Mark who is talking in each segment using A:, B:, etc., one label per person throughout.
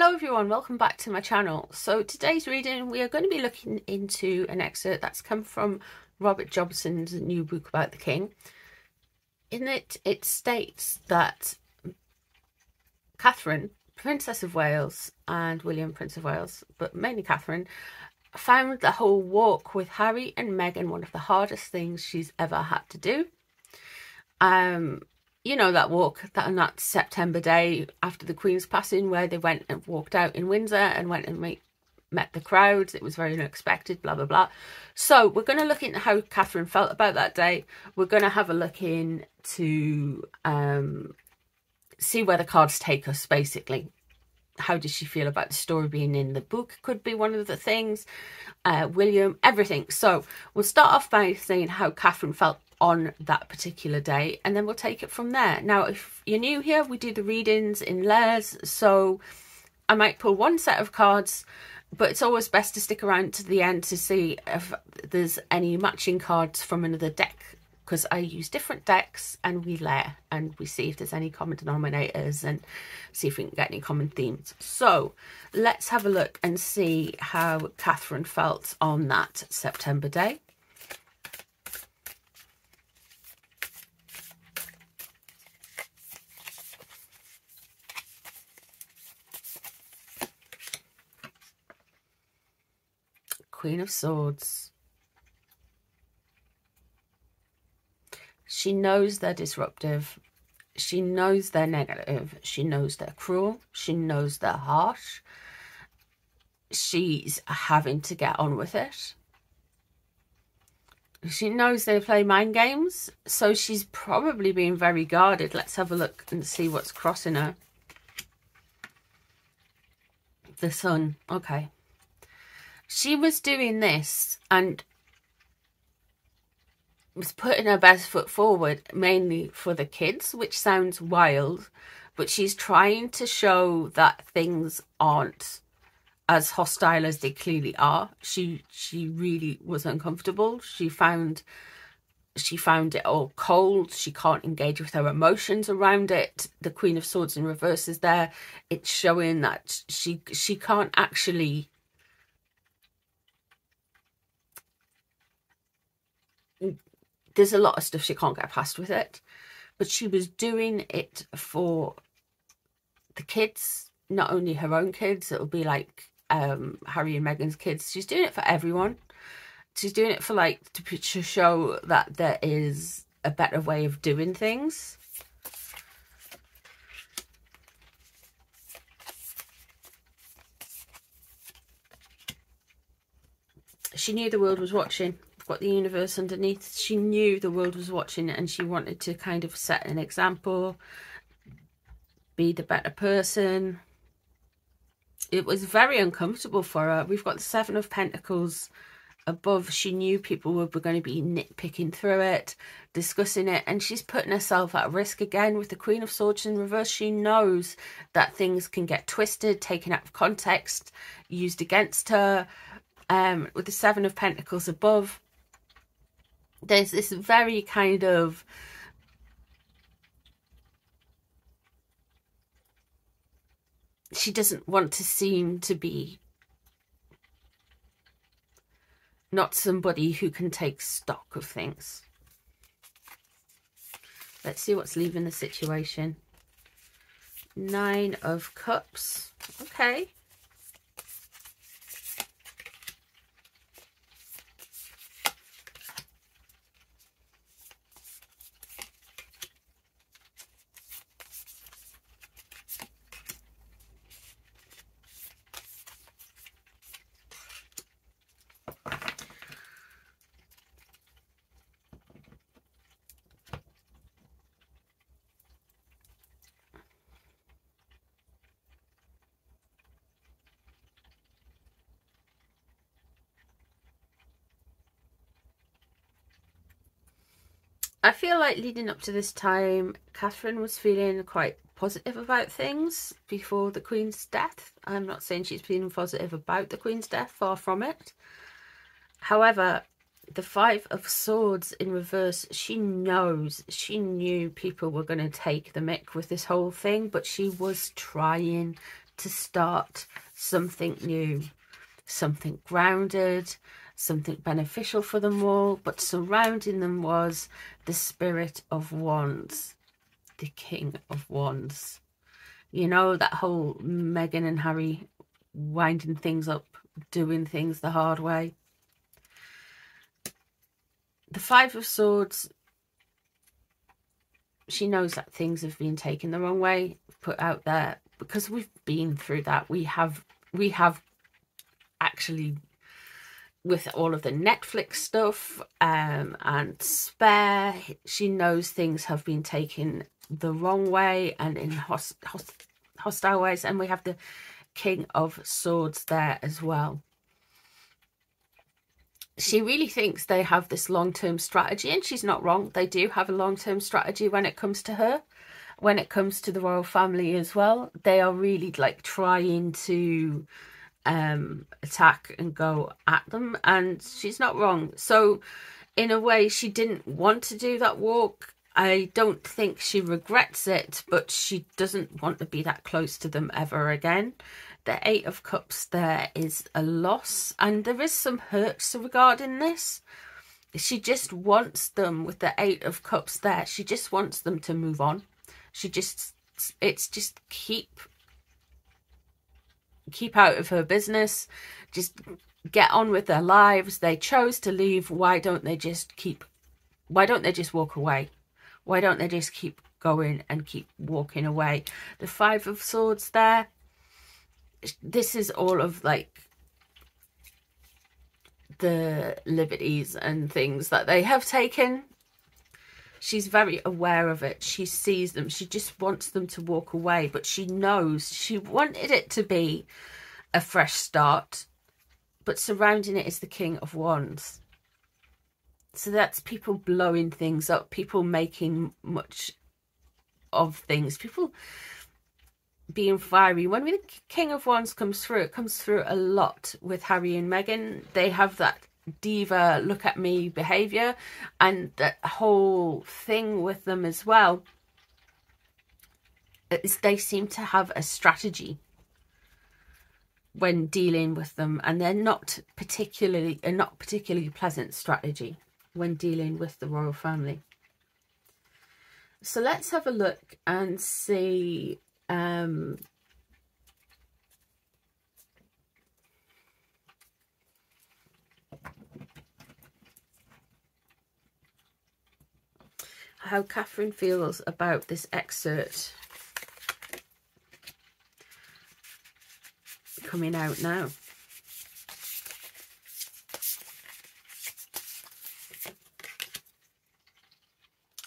A: Hello everyone, welcome back to my channel. So today's reading we are going to be looking into an excerpt that's come from Robert Jobson's new book about the king. In it states that Catherine, Princess of Wales, and William, Prince of Wales, but mainly Catherine, found the whole walk with Harry and Meghan one of the hardest things she's ever had to do. You know, that walk on that September day after the Queen's passing, where they went and walked out in Windsor and went and met the crowds. It was very unexpected, blah, blah, blah. So we're going to look into how Catherine felt about that day. We're going to have a look in to see where the cards take us, basically. How does she feel about the story being in the book? Could be one of the things. William, everything. So we'll start off by saying how Catherine felt on that particular day, and then we'll take it from there. Now, if you're new here, we do the readings in layers, so I might pull one set of cards, but it's always best to stick around to the end to see if there's any matching cards from another deck, because I use different decks and we layer and we see if there's any common denominators and see if we can get any common themes. So let's have a look and see how Catherine felt on that September day. Queen of Swords. She knows they're disruptive. She knows they're negative. She knows they're cruel. She knows they're harsh. She's having to get on with it. She knows they play mind games, so she's probably being very guarded. Let's have a look and see what's crossing her. The Sun. Okay. She was doing this and was putting her best foot forward, mainly for the kids, which sounds wild, but she's trying to show that things aren't as hostile as they clearly are. She really was uncomfortable. She found it all cold. She can't engage with her emotions around it. The Queen of Swords in reverse is there. It's showing that she can't actually... There's a lot of stuff she can't get past with it, but she was doing it for the kids, not only her own kids. It'll be like Harry and Meghan's kids. She's doing it for everyone. She's doing it for to show that there is a better way of doing things. She knew the world was watching. Got the universe underneath. She knew the world was watching and she wanted to kind of set an example, be the better person. It was very uncomfortable for her. We've got the Seven of Pentacles above. She knew people were going to be nitpicking through it, discussing it, and she's putting herself at risk again with the Queen of Swords in reverse. She knows that things can get twisted, taken out of context, used against her. With the Seven of Pentacles above, there's this very kind of she doesn't want to seem to be not somebody who can take stock of things. Let's see what's leaving the situation. Nine of Cups. Okay. I feel like leading up to this time, Catherine was feeling quite positive about things before the Queen's death. I'm not saying she's feeling positive about the Queen's death, far from it. However, the Five of Swords in reverse, she knew people were going to take the mick with this whole thing, but she was trying to start something new, something grounded, something beneficial for them all. But surrounding them was the Spirit of Wands, the King of Wands. You know, that whole Meghan and Harry winding things up, doing things the hard way. The Five of Swords, she knows that things have been taken the wrong way, put out there, because we've been through that. We have actually, with all of the Netflix stuff and Spare, she knows things have been taken the wrong way and in hostile ways. And we have the King of Swords there as well. She really thinks they have this long-term strategy, and she's not wrong. They do have a long-term strategy when it comes to her, when it comes to the royal family as well. They are really like trying to attack and go at them, and she's not wrong. So in a way, she didn't want to do that walk. I don't think she regrets it, but she doesn't want to be that close to them ever again. The Eight of Cups there is a loss, and there is some hurt regarding this. She just wants them, with the Eight of Cups there, she just wants them to move on. It's just keep out of her business, just get on with their lives. They chose to leave. Why don't they just walk away? Why don't they just keep going and keep walking away? The Five of Swords there, this is all of like the liberties and things that they have taken. She's very aware of it. She sees them. She just wants them to walk away, but she knows she wanted it to be a fresh start, but surrounding it is the King of Wands. So that's people blowing things up, people making much of things, people being fiery. When the King of Wands comes through, it comes through a lot with Harry and Meghan. They have that diva look at me behavior, and that whole thing with them as well is they seem to have a strategy when dealing with them, and they're not particularly pleasant strategy when dealing with the royal family. So let's have a look and see how Catherine feels about this excerpt coming out now.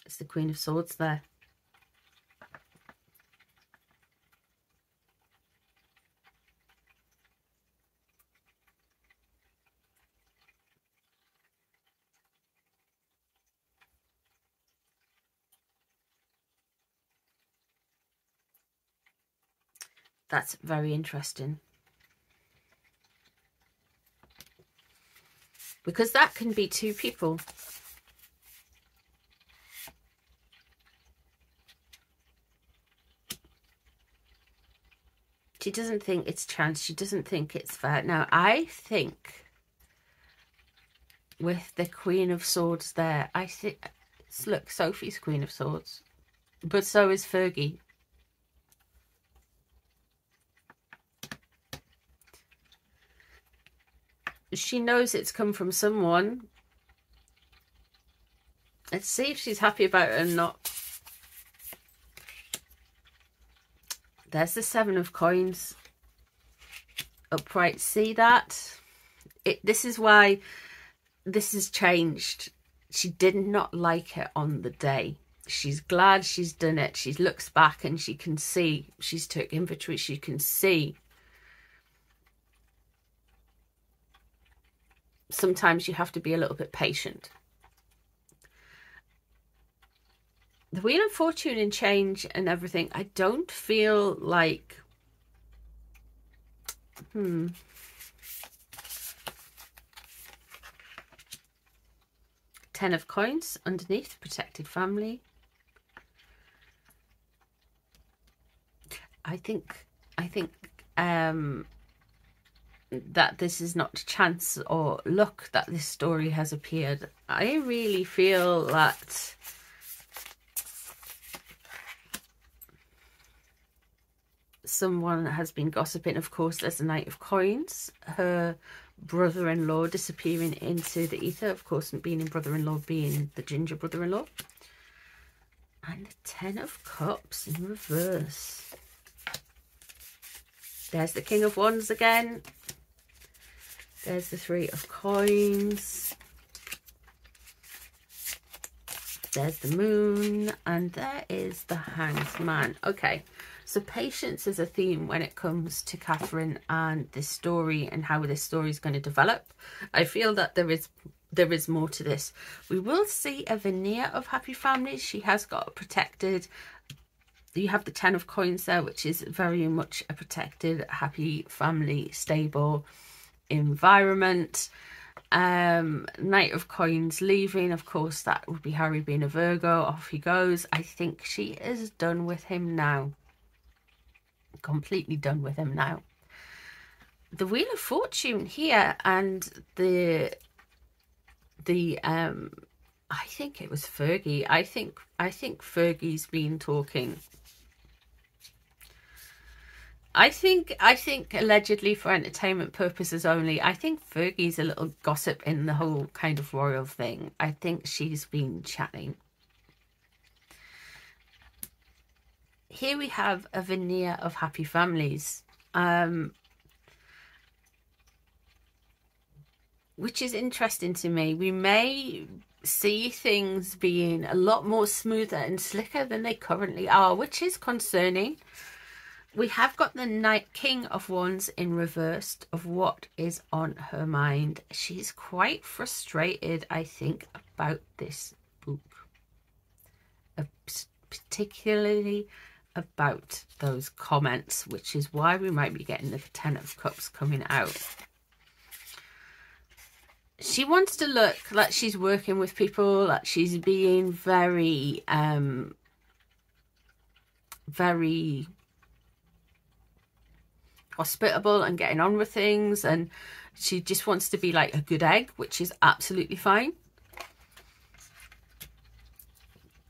A: It's the Queen of Swords there. That's very interesting, because that can be two people. She doesn't think it's chance. She doesn't think it's fair. Now, I think with the Queen of Swords there, I think, look, Sophie's Queen of Swords, but so is Fergie. She knows it's come from someone. Let's see if she's happy about it or not. There's the Seven of Coins upright. See that? This is why this has changed. She did not like it on the day. She's glad she's done it. She looks back and she can see. She's took inventory. She can see. Sometimes you have to be a little bit patient. The Wheel of Fortune and change and everything, I don't feel like... Ten of Coins underneath, protected family. I think that this is not chance or luck that this story has appeared. I really feel that someone has been gossiping. Of course, there's the Knight of Coins, her brother-in-law disappearing into the ether. Of course, being in brother-in-law being the ginger brother-in-law. And the Ten of Cups in reverse. There's the King of Wands again. There's the Three of Coins. There's the Moon. And there is the Hanged Man. Okay, so patience is a theme when it comes to Catherine and this story and how this story is going to develop. I feel that there is more to this. We will see a veneer of happy families. She has got a protected... You have the Ten of Coins there, which is very much a protected, happy family, stable environment. Knight of Coins leaving, of course, that would be Harry being a Virgo. Off he goes. I think she is done with him now. Completely done with him now. The Wheel of Fortune here, and I think it was Fergie. I think Fergie's been talking. I think allegedly for entertainment purposes only. I think Fergie's a little gossip in the whole kind of royal thing. I think she's been chatting. Here we have a veneer of happy families, which is interesting to me. We may see things being a lot more smoother and slicker than they currently are, which is concerning. We have got the King of Wands in reversed of what is on her mind. She's quite frustrated, I think, about this book, particularly about those comments, which is why we might be getting the Ten of Cups coming out. She wants to look like she's working with people, like she's being very, very hospitable and getting on with things, and she just wants to be like a good egg, which is absolutely fine.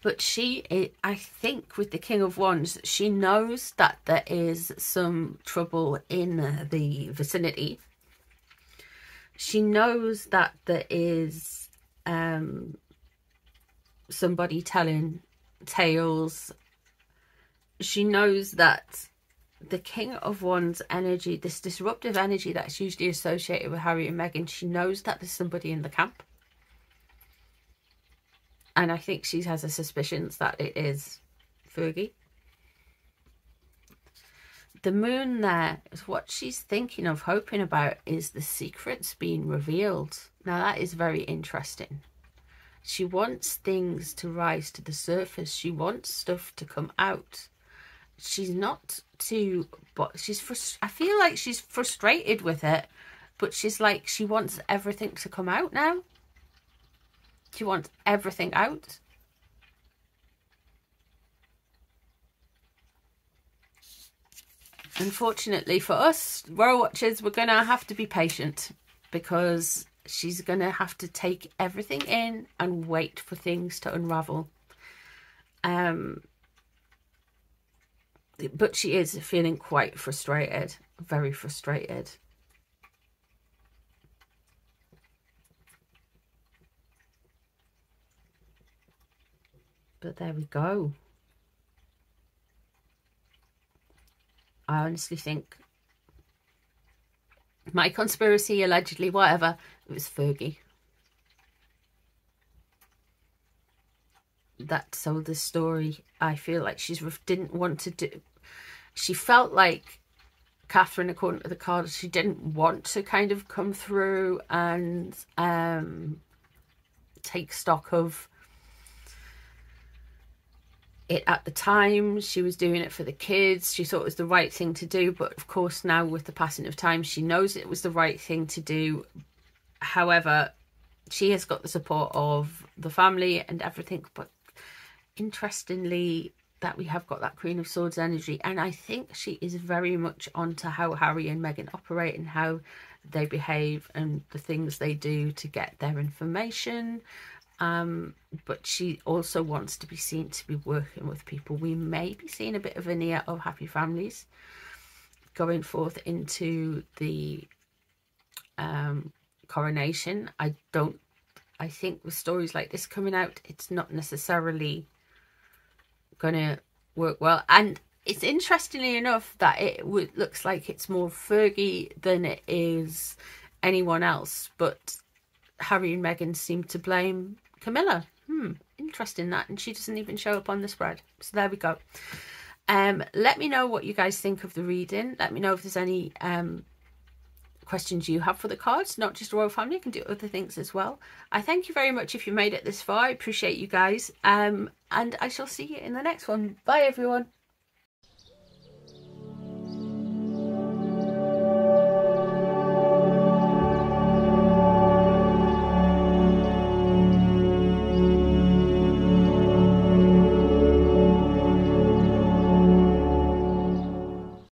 A: But I think with the King of Wands, she knows that there is some trouble in the vicinity. She knows that there is somebody telling tales. She knows that the King of Wands energy, this disruptive energy that's usually associated with Harry and Meghan, she knows that there's somebody in the camp. And I think she has her suspicions that it is Fergie. The Moon there is what she's thinking of, hoping about, is the secrets being revealed. Now that is very interesting. She wants things to rise to the surface. She wants stuff to come out. She's not too, but I feel like she's frustrated with it, but she's like, she wants everything to come out now. She wants everything out. Unfortunately for us royal watchers, we're gonna have to be patient, because she's gonna have to take everything in and wait for things to unravel. But she is feeling quite frustrated, very frustrated. But there we go. I honestly think my conspiracy, allegedly, whatever, it was Fergie that sold this story. I feel like she didn't want to do... She felt like Catherine, according to the cards, she didn't want to kind of come through and take stock of it at the time. She was doing it for the kids. She thought it was the right thing to do. But of course, now with the passing of time, she knows it was the right thing to do. However, she has got the support of the family and everything. But interestingly, that we have got that Queen of Swords energy, and I think she is very much onto how Harry and Meghan operate and how they behave and the things they do to get their information. But she also wants to be seen to be working with people. We may be seeing a bit of an ear of happy families going forth into the coronation. I think with stories like this coming out, it's not necessarily gonna work well. And it's interestingly enough that it looks like it's more Fergie than it is anyone else, but Harry and Meghan seem to blame Camilla. Interesting that, and she doesn't even show up on the spread. So there we go. Let me know what you guys think of the reading. Let me know if there's any questions you have for the cards, not just royal family. You can do other things as well. I thank you very much if you made it this far. I appreciate you guys, and I shall see you in the next one. Bye everyone.